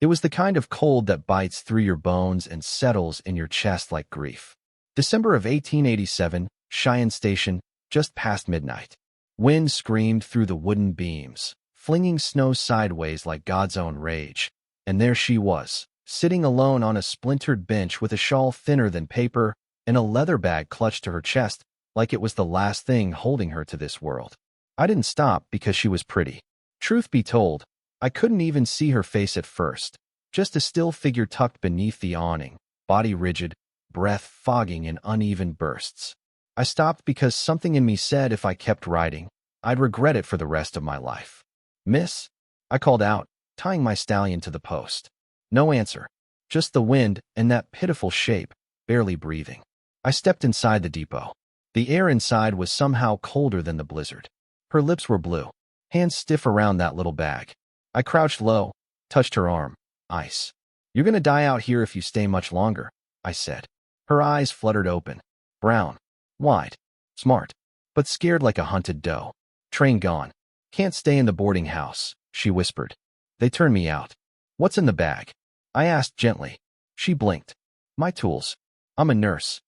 It was the kind of cold that bites through your bones and settles in your chest like grief. December of 1887, Cheyenne Station, just past midnight. Wind screamed through the wooden beams, flinging snow sideways like God's own rage. And there she was, sitting alone on a splintered bench with a shawl thinner than paper and a leather bag clutched to her chest, like it was the last thing holding her to this world. I didn't stop because she was pretty. Truth be told, I couldn't even see her face at first, just a still figure tucked beneath the awning, body rigid, breath fogging in uneven bursts. I stopped because something in me said if I kept riding, I'd regret it for the rest of my life. "Miss?" I called out, tying my stallion to the post. No answer, just the wind and that pitiful shape, barely breathing. I stepped inside the depot. The air inside was somehow colder than the blizzard. Her lips were blue, hands stiff around that little bag. I crouched low, touched her arm. "Ice. You're gonna die out here if you stay much longer," I said. Her eyes fluttered open. Brown. Wide. Smart. But scared like a hunted doe. "Train gone. Can't stay in the boarding house," she whispered. "They turned me out." "What's in the bag?" I asked gently. She blinked. "My tools. I'm a nurse."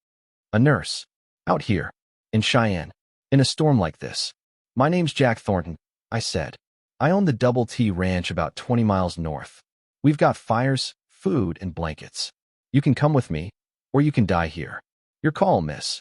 "A nurse? Out here? In Cheyenne? In a storm like this?" "My name's Jack Thornton," I said. "I own the Double T Ranch about 20 miles north. We've got fires, food, and blankets. You can come with me, or you can die here. Your call, miss."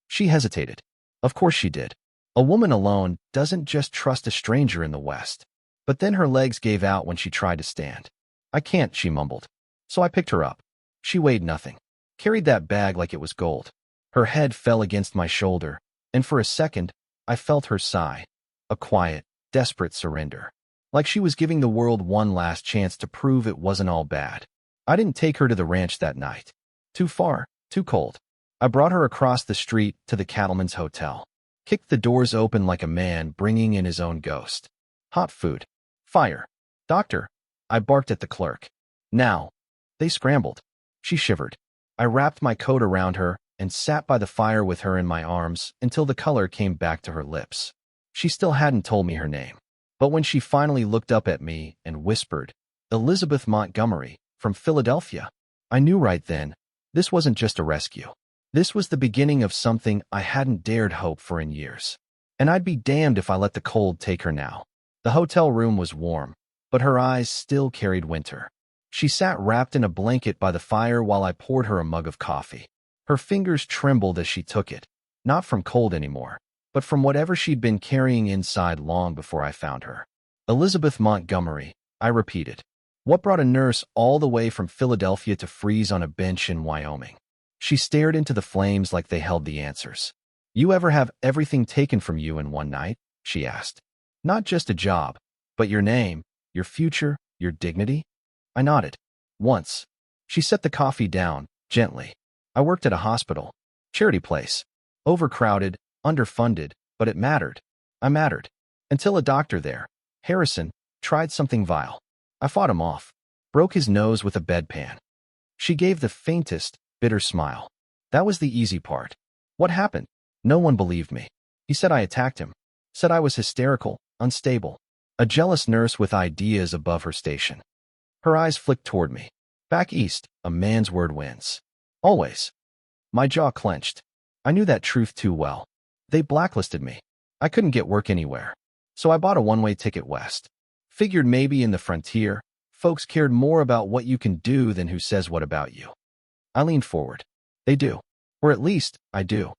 She hesitated. Of course she did. A woman alone doesn't just trust a stranger in the West. But then her legs gave out when she tried to stand. "I can't," she mumbled. So I picked her up. She weighed nothing. Carried that bag like it was gold. Her head fell against my shoulder, and for a second, I felt her sigh. A quiet, desperate surrender. Like she was giving the world one last chance to prove it wasn't all bad. I didn't take her to the ranch that night. Too far, too cold. I brought her across the street to the Cattleman's Hotel. Kicked the doors open like a man bringing in his own ghost. Hot food. Fire. "Doctor," I barked at the clerk. "Now." They scrambled. She shivered. I wrapped my coat around her and sat by the fire with her in my arms until the color came back to her lips. She still hadn't told me her name. But when she finally looked up at me and whispered, "Elizabeth Montgomery, from Philadelphia," I knew right then, this wasn't just a rescue. This was the beginning of something I hadn't dared hope for in years. And I'd be damned if I let the cold take her now. The hotel room was warm, but her eyes still carried winter. She sat wrapped in a blanket by the fire while I poured her a mug of coffee. Her fingers trembled as she took it, not from cold anymore, but from whatever she'd been carrying inside long before I found her. "Elizabeth Montgomery," I repeated. "What brought a nurse all the way from Philadelphia to freeze on a bench in Wyoming?" She stared into the flames like they held the answers. "You ever have everything taken from you in one night?" she asked. "Not just a job, but your name, your future, your dignity?" I nodded. "Once." She set the coffee down, gently. "I worked at a hospital. Charity place. Overcrowded, underfunded, but it mattered. I mattered. Until a doctor there, Harrison, tried something vile. I fought him off. Broke his nose with a bedpan." She gave the faintest, bitter smile. "That was the easy part. What happened?" "No one believed me. He said I attacked him. Said I was hysterical, unstable. A jealous nurse with ideas above her station." Her eyes flicked toward me. "Back east, a man's word wins. Always." My jaw clenched. I knew that truth too well. They blacklisted me. I couldn't get work anywhere. So I bought a one-way ticket west. Figured maybe in the frontier, folks cared more about what you can do than who says what about you. I leaned forward. "They do. Or at least, I do."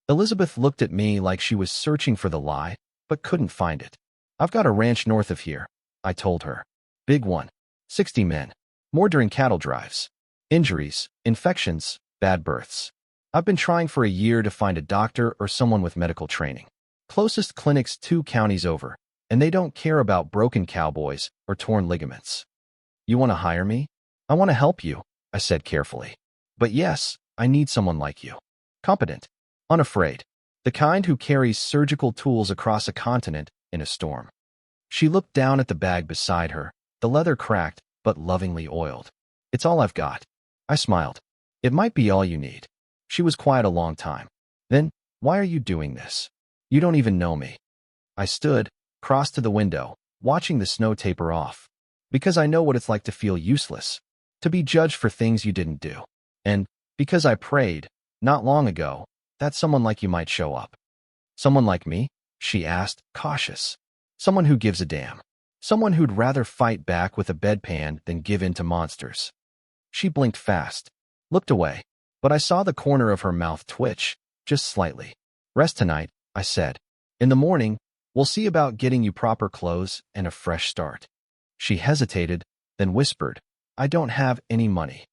Elizabeth looked at me like she was searching for the lie, but couldn't find it. "I've got a ranch north of here," I told her. "Big one. 60 men. More during cattle drives. Injuries, infections, bad births. I've been trying for a year to find a doctor or someone with medical training. Closest clinic's 2 counties over, and they don't care about broken cowboys or torn ligaments." "You want to hire me?" "I want to help you," I said carefully. "But yes, I need someone like you. Competent. Unafraid. The kind who carries surgical tools across a continent in a storm." She looked down at the bag beside her, the leather cracked but lovingly oiled. "It's all I've got." I smiled. "It might be all you need." She was quiet a long time. Then, "Why are you doing this? You don't even know me." I stood, crossed to the window, watching the snow taper off. Because I know what it's like to feel useless, to be judged for things you didn't do. And because I prayed, not long ago, that someone like you might show up. Someone like me? She asked, cautious. Someone who gives a damn. Someone who'd rather fight back with a bedpan than give in to monsters. She blinked fast, looked away, but I saw the corner of her mouth twitch, just slightly. Rest tonight, I said. In the morning, we'll see about getting you proper clothes and a fresh start. She hesitated, then whispered, I don't have any money.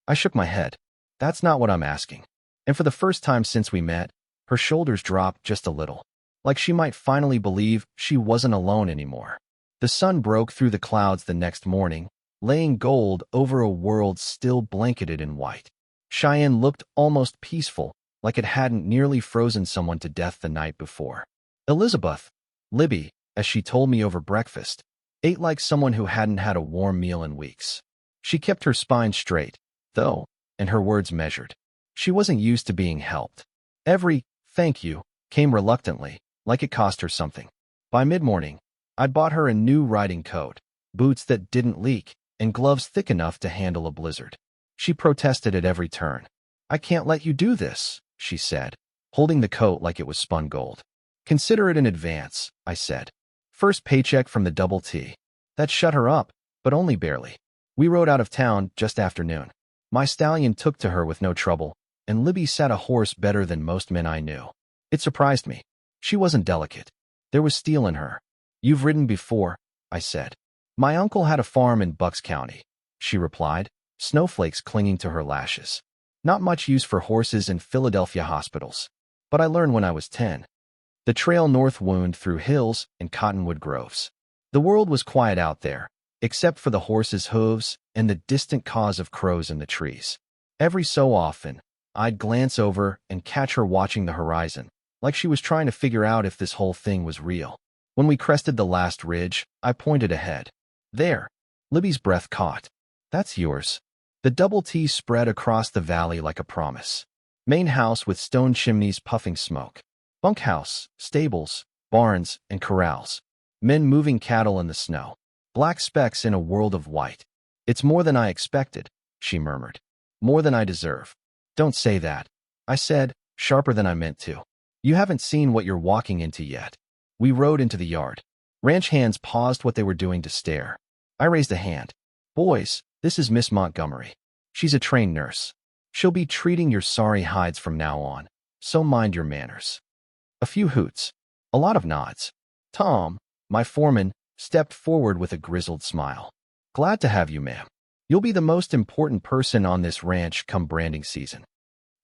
I shook my head. That's not what I'm asking. And for the first time since we met, her shoulders dropped just a little, like she might finally believe she wasn't alone anymore. The sun broke through the clouds the next morning, laying gold over a world still blanketed in white. Cheyenne looked almost peaceful, like it hadn't nearly frozen someone to death the night before. Elizabeth, Libby, as she told me over breakfast, ate like someone who hadn't had a warm meal in weeks. She kept her spine straight, though, and her words measured. She wasn't used to being helped. Every thank you came reluctantly, like it cost her something. By mid-morning, I'd bought her a new riding coat, boots that didn't leak, and gloves thick enough to handle a blizzard. She protested at every turn. I can't let you do this, she said, holding the coat like it was spun gold. Consider it in advance, I said. First paycheck from the double T. That shut her up, but only barely. We rode out of town just after noon. My stallion took to her with no trouble, and Libby sat a horse better than most men I knew. It surprised me. She wasn't delicate. There was steel in her. You've ridden before, I said. My uncle had a farm in Bucks County, she replied, snowflakes clinging to her lashes. Not much use for horses in Philadelphia hospitals, but I learned when I was 10. The trail north wound through hills and cottonwood groves. The world was quiet out there, except for the horses' hooves and the distant caws of crows in the trees. Every so often, I'd glance over and catch her watching the horizon, like she was trying to figure out if this whole thing was real. When we crested the last ridge, I pointed ahead. There. Libby's breath caught. That's yours. The double T spread across the valley like a promise. Main house with stone chimneys puffing smoke. Bunkhouse, stables, barns, and corrals. Men moving cattle in the snow. Black specks in a world of white. It's more than I expected, she murmured. More than I deserve. Don't say that, I said, sharper than I meant to. You haven't seen what you're walking into yet. We rode into the yard. Ranch hands paused what they were doing to stare. I raised a hand. Boys, this is Miss Montgomery. She's a trained nurse. She'll be treating your sorry hides from now on, so mind your manners. A few hoots. A lot of nods. Tom, my foreman, stepped forward with a grizzled smile. Glad to have you, ma'am. You'll be the most important person on this ranch come branding season.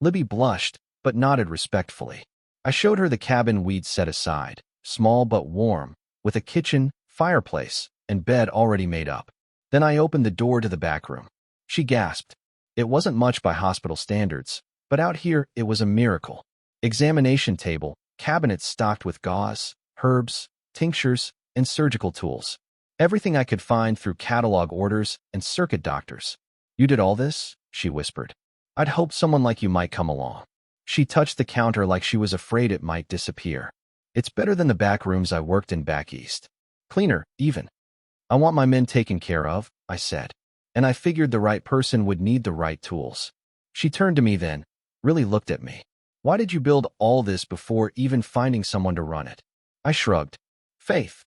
Libby blushed, but nodded respectfully. I showed her the cabin we'd set aside, small but warm, with a kitchen, fireplace, and bed already made up. Then I opened the door to the back room. She gasped. It wasn't much by hospital standards, but out here it was a miracle. Examination table, cabinets stocked with gauze, herbs, tinctures, and surgical tools. Everything I could find through catalog orders and circuit doctors. You did all this? She whispered. I'd hoped someone like you might come along. She touched the counter like she was afraid it might disappear. It's better than the back rooms I worked in back east. Cleaner, even. I want my men taken care of, I said. And I figured the right person would need the right tools. She turned to me then, really looked at me. Why did you build all this before even finding someone to run it? I shrugged. Faith.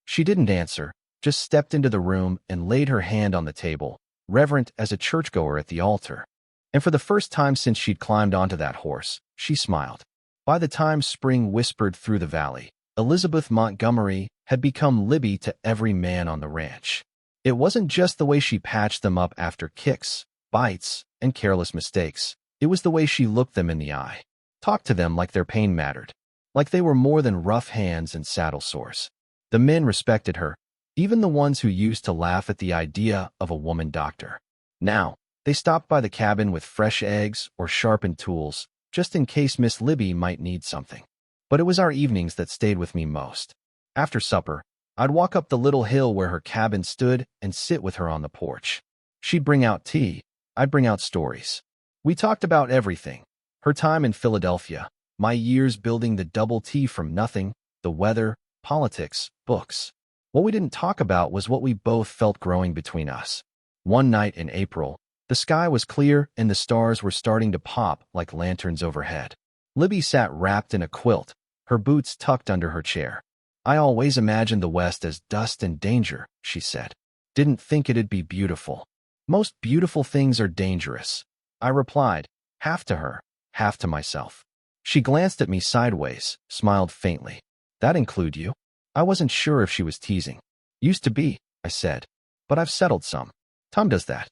She didn't answer, just stepped into the room and laid her hand on the table, reverent as a churchgoer at the altar. And for the first time since she'd climbed onto that horse, she smiled. By the time spring whispered through the valley, Elizabeth Montgomery had become Libby to every man on the ranch. It wasn't just the way she patched them up after kicks, bites, and careless mistakes. It was the way she looked them in the eye, talked to them like their pain mattered, like they were more than rough hands and saddle sores. The men respected her, even the ones who used to laugh at the idea of a woman doctor. Now, they stopped by the cabin with fresh eggs or sharpened tools, just in case Miss Libby might need something. But it was our evenings that stayed with me most. After supper, I'd walk up the little hill where her cabin stood and sit with her on the porch. She'd bring out tea, I'd bring out stories. We talked about everything. Her time in Philadelphia, my years building the double T from nothing, the weather, politics, books. What we didn't talk about was what we both felt growing between us. One night in April, the sky was clear and the stars were starting to pop like lanterns overhead. Libby sat wrapped in a quilt, her boots tucked under her chair. "I always imagined the West as dust and danger," she said. "Didn't think it'd be beautiful. Most beautiful things are dangerous." I replied, half to her, half to myself. She glanced at me sideways, smiled faintly. "That include you?" I wasn't sure if she was teasing. "Used to be," I said, "but I've settled some. Tom does that."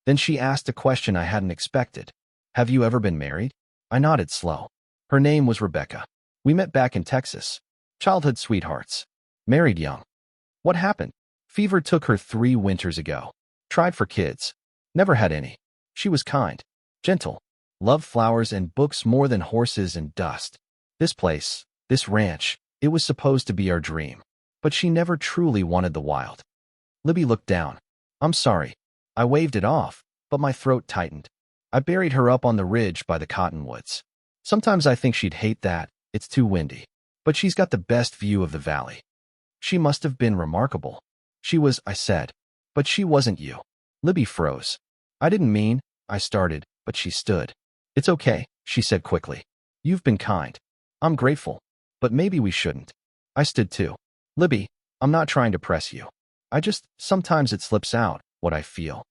Then she asked a question I hadn't expected. "Have you ever been married?" I nodded slow. Her name was Rebecca. We met back in Texas. Childhood sweethearts. Married young. What happened? Fever took her 3 winters ago. Tried for kids. Never had any. She was kind. Gentle. Loved flowers and books more than horses and dust. This place, this ranch, it was supposed to be our dream. But she never truly wanted the wild. Libby looked down. "I'm sorry." I waved it off, but my throat tightened. I buried her up on the ridge by the cottonwoods. Sometimes I think she'd hate that. It's too windy. But she's got the best view of the valley. She must have been remarkable. She was, I said. But she wasn't you. Libby froze. "I didn't mean," I started, but she stood. "It's okay," she said quickly. "You've been kind. I'm grateful. But maybe we shouldn't." I stood too. "Libby, I'm not trying to press you. Sometimes it slips out, what I feel."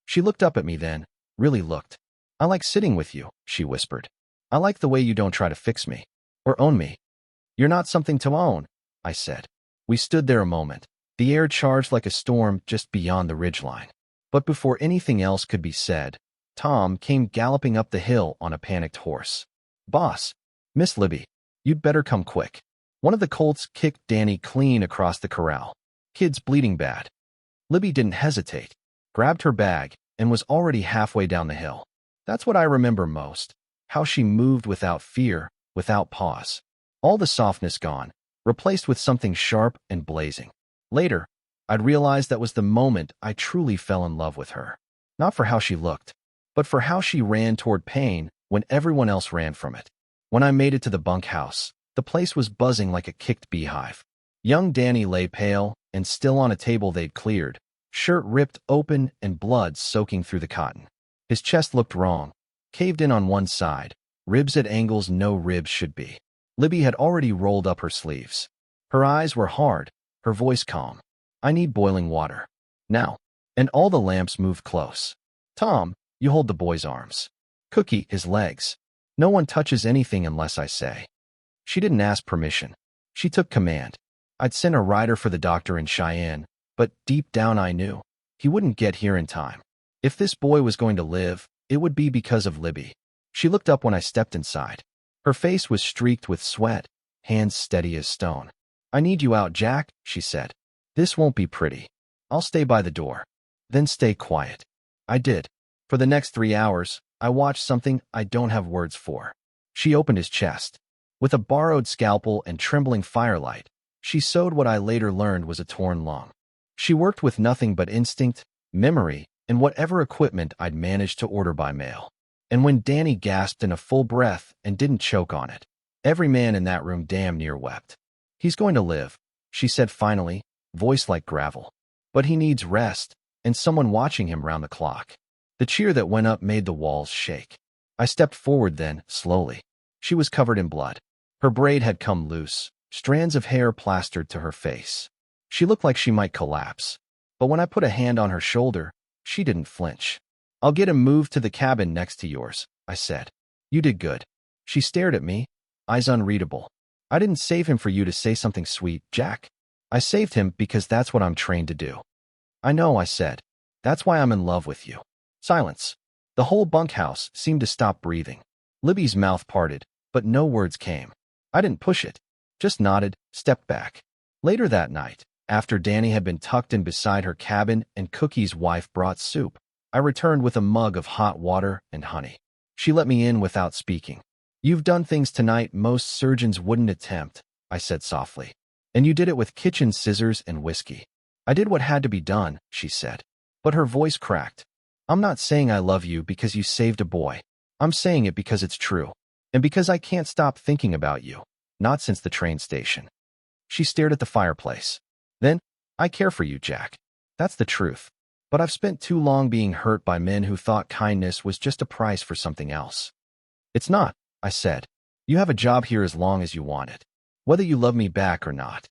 She looked up at me then, really looked. "I like sitting with you," she whispered. "I like the way you don't try to fix me. Or own me." "You're not something to own," I said. We stood there a moment. The air charged like a storm just beyond the ridgeline. But before anything else could be said, Tom came galloping up the hill on a panicked horse. "Boss, Miss Libby, you'd better come quick." One of the colts kicked Danny clean across the corral. "Kid's bleeding bad." Libby didn't hesitate, grabbed her bag, and was already halfway down the hill. That's what I remember most, how she moved without fear, without pause. All the softness gone, replaced with something sharp and blazing. Later, I'd realized that was the moment I truly fell in love with her. Not for how she looked, but for how she ran toward pain when everyone else ran from it. When I made it to the bunkhouse, the place was buzzing like a kicked beehive. Young Danny lay pale and still on a table they'd cleared, shirt ripped open and blood soaking through the cotton. His chest looked wrong, caved in on one side, ribs at angles no ribs should be. Libby had already rolled up her sleeves. Her eyes were hard, her voice calm. "I need boiling water. Now." And all the lamps moved close. "Tom, you hold the boy's arms. Cookie, his legs. No one touches anything unless I say." She didn't ask permission. She took command. I'd sent a rider for the doctor in Cheyenne, but deep down I knew he wouldn't get here in time. If this boy was going to live, it would be because of Libby. She looked up when I stepped inside. Her face was streaked with sweat, hands steady as stone. "I need you out, Jack," she said. "This won't be pretty. I'll stay by the door." "Then stay quiet." I did. For the next 3 hours, I watched something I don't have words for. She opened his chest. With a borrowed scalpel and trembling firelight, she sewed what I later learned was a torn lung. She worked with nothing but instinct, memory, and whatever equipment I'd managed to order by mail. And when Danny gasped in a full breath and didn't choke on it, every man in that room damn near wept. "He's going to live," she said finally, voice like gravel. "But he needs rest, and someone watching him round the clock." The cheer that went up made the walls shake. I stepped forward then, slowly. She was covered in blood. Her braid had come loose, strands of hair plastered to her face. She looked like she might collapse. But when I put a hand on her shoulder, she didn't flinch. "I'll get him moved to the cabin next to yours," I said. "You did good." She stared at me, eyes unreadable. "I didn't save him for you to say something sweet, Jack. I saved him because that's what I'm trained to do." "I know," I said. "That's why I'm in love with you." Silence. The whole bunkhouse seemed to stop breathing. Libby's mouth parted, but no words came. I didn't push it, just nodded, stepped back. Later that night, after Danny had been tucked in beside her cabin and Cookie's wife brought soup, I returned with a mug of hot water and honey. She let me in without speaking. "You've done things tonight most surgeons wouldn't attempt," I said softly. "And you did it with kitchen scissors and whiskey." "I did what had to be done," she said. But her voice cracked. "I'm not saying I love you because you saved a boy. I'm saying it because it's true. And because I can't stop thinking about you. Not since the train station." She stared at the fireplace. Then, I care for you, Jack. That's the truth. But I've spent too long being hurt by men who thought kindness was just a price for something else. It's not, I said. You have a job here as long as you want it, whether you love me back or not.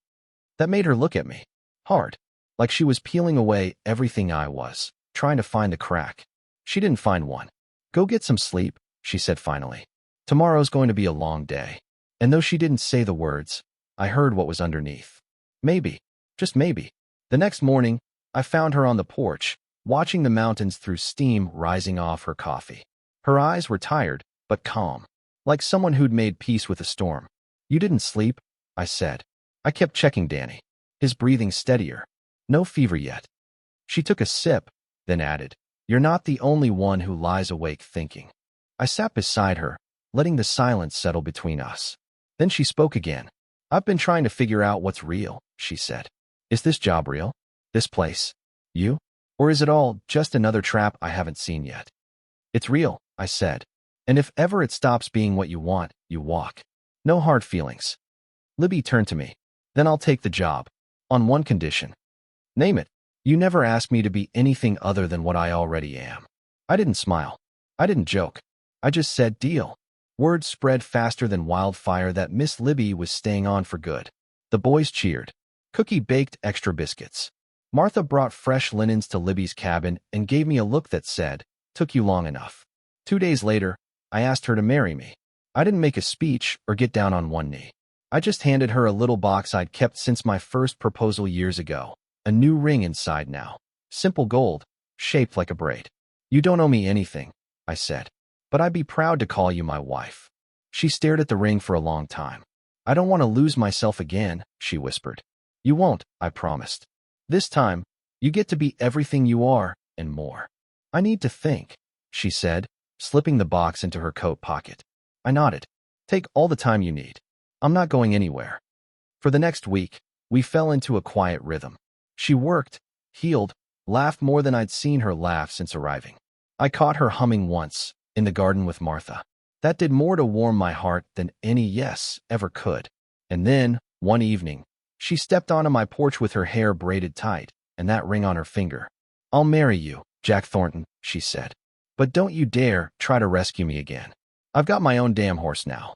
That made her look at me. Hard. Like she was peeling away everything I was, trying to find the crack. She didn't find one. Go get some sleep, she said finally. Tomorrow's going to be a long day. And though she didn't say the words, I heard what was underneath. Maybe, just maybe. The next morning, I found her on the porch, watching the mountains through steam rising off her coffee. Her eyes were tired, but calm, like someone who'd made peace with a storm. You didn't sleep? I said. I kept checking Danny. His breathing steadier. No fever yet. She took a sip, then added, You're not the only one who lies awake thinking. I sat beside her, letting the silence settle between us. Then she spoke again. I've been trying to figure out what's real, she said. Is this job real? This place? You? Or is it all just another trap I haven't seen yet? It's real, I said. And if ever it stops being what you want, you walk. No hard feelings. Libby turned to me. Then I'll take the job. On one condition. Name it. You never asked me to be anything other than what I already am. I didn't smile. I didn't joke. I just said deal. Word spread faster than wildfire that Miss Libby was staying on for good. The boys cheered. Cookie baked extra biscuits. Martha brought fresh linens to Libby's cabin and gave me a look that said, Took you long enough. 2 days later, I asked her to marry me. I didn't make a speech or get down on one knee. I just handed her a little box I'd kept since my first proposal years ago. A new ring inside now. Simple gold, shaped like a braid. You don't owe me anything, I said. But I'd be proud to call you my wife. She stared at the ring for a long time. I don't want to lose myself again, she whispered. You won't, I promised. This time, you get to be everything you are, and more. I need to think, she said, slipping the box into her coat pocket. I nodded. Take all the time you need. I'm not going anywhere. For the next week, we fell into a quiet rhythm. She worked, healed, laughed more than I'd seen her laugh since arriving. I caught her humming once, in the garden with Martha. That did more to warm my heart than any yes ever could. And then, one evening, she stepped onto my porch with her hair braided tight, and that ring on her finger. I'll marry you, Jack Thornton, she said. But don't you dare try to rescue me again. I've got my own damn horse now.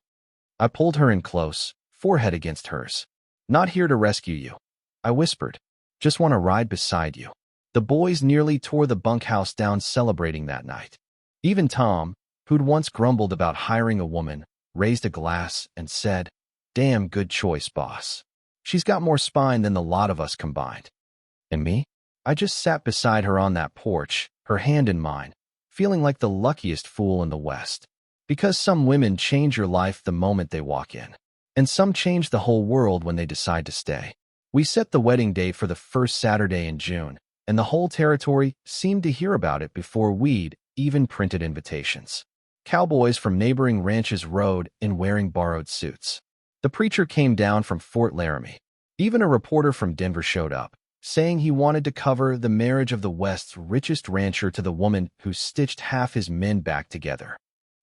I pulled her in close, forehead against hers. Not here to rescue you, I whispered. Just want to ride beside you. The boys nearly tore the bunkhouse down celebrating that night. Even Tom, who'd once grumbled about hiring a woman, raised a glass and said, Damn good choice, boss. She's got more spine than the lot of us combined. And me? I just sat beside her on that porch, her hand in mine, feeling like the luckiest fool in the West. Because some women change your life the moment they walk in. And some change the whole world when they decide to stay. We set the wedding date for the first Saturday in June, and the whole territory seemed to hear about it before we'd even printed invitations. Cowboys from neighboring ranches rode in wearing borrowed suits. The preacher came down from Fort Laramie. Even a reporter from Denver showed up, saying he wanted to cover the marriage of the West's richest rancher to the woman who stitched half his men back together.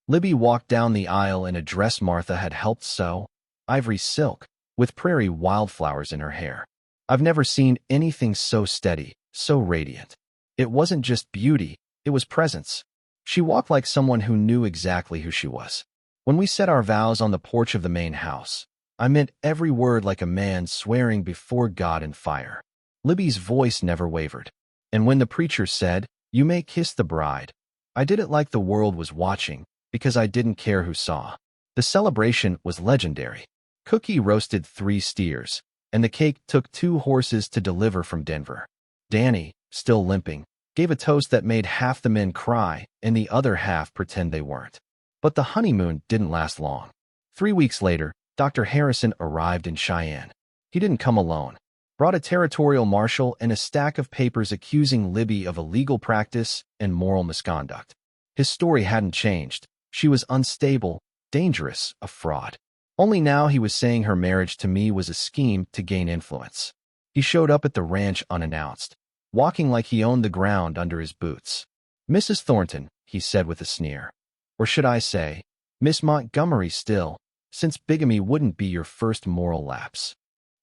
Libby walked down the aisle in a dress Martha had helped sew, ivory silk, with prairie wildflowers in her hair. I've never seen anything so steady, so radiant. It wasn't just beauty, it was presence. She walked like someone who knew exactly who she was. When we said our vows on the porch of the main house, I meant every word like a man swearing before God and fire. Libby's voice never wavered. And when the preacher said, You may kiss the bride, I did it like the world was watching, because I didn't care who saw. The celebration was legendary. Cookie roasted 3 steers, and the cake took 2 horses to deliver from Denver. Danny, still limping, gave a toast that made half the men cry and the other half pretend they weren't. But the honeymoon didn't last long. 3 weeks later, Dr. Harrison arrived in Cheyenne. He didn't come alone. Brought a territorial marshal and a stack of papers accusing Libby of illegal practice and moral misconduct. His story hadn't changed. She was unstable, dangerous, a fraud. Only now he was saying her marriage to me was a scheme to gain influence. He showed up at the ranch unannounced, walking like he owned the ground under his boots. Mrs. Thornton, he said with a sneer. Or should I say, Miss Montgomery still, since bigamy wouldn't be your first moral lapse.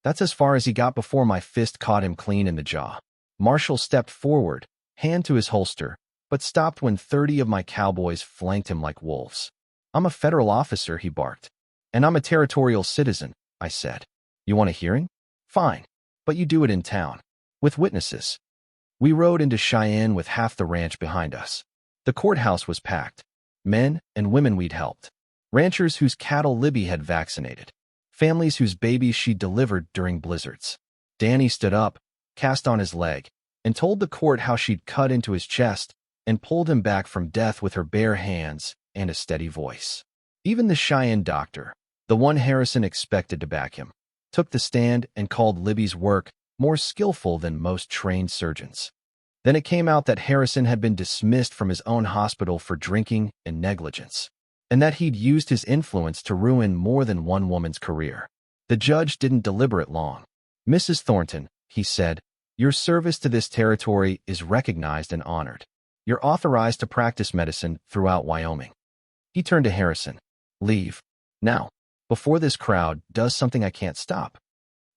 That's as far as he got before my fist caught him clean in the jaw. Marshall stepped forward, hand to his holster, but stopped when 30 of my cowboys flanked him like wolves. I'm a federal officer, he barked. And I'm a territorial citizen, I said. You want a hearing? Fine. But you do it in town. With witnesses. We rode into Cheyenne with half the ranch behind us. The courthouse was packed. Men and women we'd helped. Ranchers whose cattle Libby had vaccinated. Families whose babies she'd delivered during blizzards. Danny stood up, cast on his leg, and told the court how she'd cut into his chest and pulled him back from death with her bare hands and a steady voice. Even the Cheyenne doctor, the one Harrison expected to back him, took the stand and called Libby's work more skillful than most trained surgeons. Then it came out that Harrison had been dismissed from his own hospital for drinking and negligence, and that he'd used his influence to ruin more than one woman's career. The judge didn't deliberate long. Mrs. Thornton, he said, your service to this territory is recognized and honored. You're authorized to practice medicine throughout Wyoming. He turned to Harrison. Leave. Now, before this crowd does something I can't stop.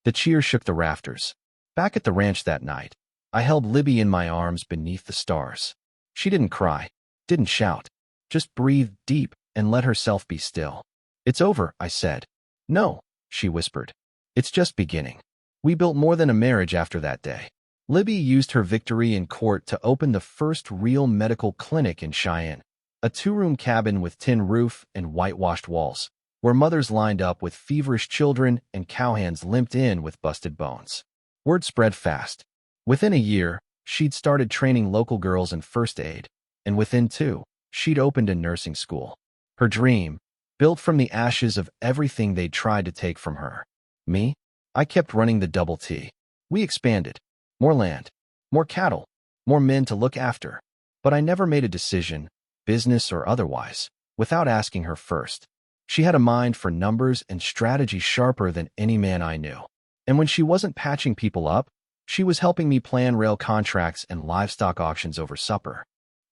The cheer shook the rafters. Back at the ranch that night, I held Libby in my arms beneath the stars. She didn't cry, didn't shout, just breathed deep and let herself be still. It's over, I said. No, she whispered. It's just beginning. We built more than a marriage after that day. Libby used her victory in court to open the first real medical clinic in Cheyenne, a 2-room cabin with tin roof and whitewashed walls, where mothers lined up with feverish children and cowhands limped in with busted bones. Word spread fast. Within a year, she'd started training local girls in first aid, and within 2, she'd opened a nursing school. Her dream, built from the ashes of everything they'd tried to take from her. Me? I kept running the double T. We expanded. More land, more cattle, more men to look after. But I never made a decision, business or otherwise, without asking her first. She had a mind for numbers and strategy sharper than any man I knew. And when she wasn't patching people up, she was helping me plan rail contracts and livestock auctions over supper.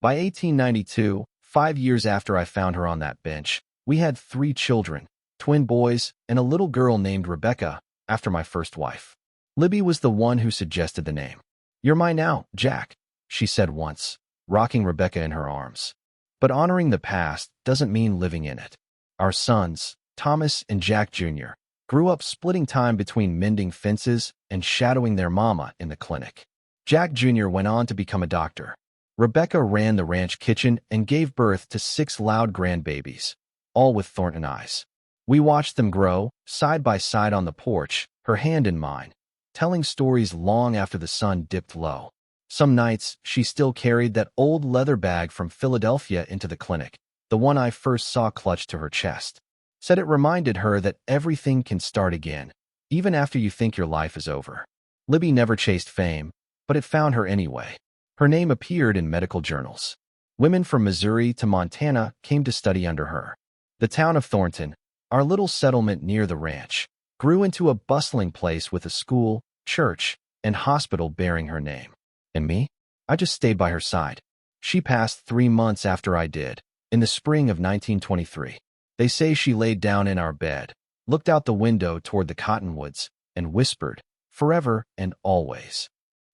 By 1892, 5 years after I found her on that bench, we had 3 children, twin boys, and a little girl named Rebecca, after my first wife. Libby was the one who suggested the name. You're mine now, Jack, she said once, rocking Rebecca in her arms. But honoring the past doesn't mean living in it. Our sons, Thomas and Jack Jr., grew up splitting time between mending fences and shadowing their mama in the clinic. Jack Jr. went on to become a doctor. Rebecca ran the ranch kitchen and gave birth to 6 loud grandbabies, all with Thornton eyes. We watched them grow, side by side on the porch, her hand in mine, telling stories long after the sun dipped low. Some nights, she still carried that old leather bag from Philadelphia into the clinic, the one I first saw clutched to her chest. Said it reminded her that everything can start again, even after you think your life is over. Libby never chased fame, but it found her anyway. Her name appeared in medical journals. Women from Missouri to Montana came to study under her. The town of Thornton, our little settlement near the ranch, grew into a bustling place with a school, church, and hospital bearing her name. And me? I just stayed by her side. She passed 3 months after I did, in the spring of 1923. They say she laid down in our bed, looked out the window toward the cottonwoods, and whispered, forever and always.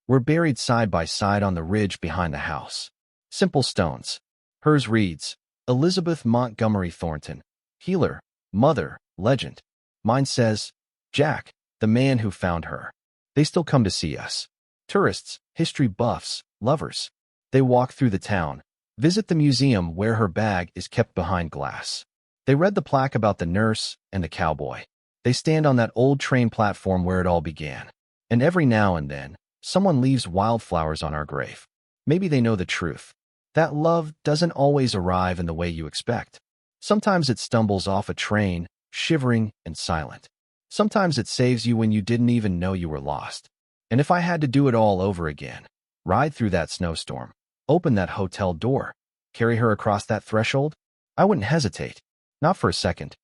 We're buried side by side on the ridge behind the house. Simple stones. Hers reads, Elizabeth Montgomery Thornton, healer, mother, legend. Mine says, Jack, the man who found her. They still come to see us. Tourists, history buffs, lovers. They walk through the town, visit the museum where her bag is kept behind glass. They read the plaque about the nurse and the cowboy. They stand on that old train platform where it all began. And every now and then, someone leaves wildflowers on our grave. Maybe they know the truth. That love doesn't always arrive in the way you expect. Sometimes it stumbles off a train, shivering and silent. Sometimes it saves you when you didn't even know you were lost. And if I had to do it all over again, ride through that snowstorm, open that hotel door, carry her across that threshold, I wouldn't hesitate. Not for a second.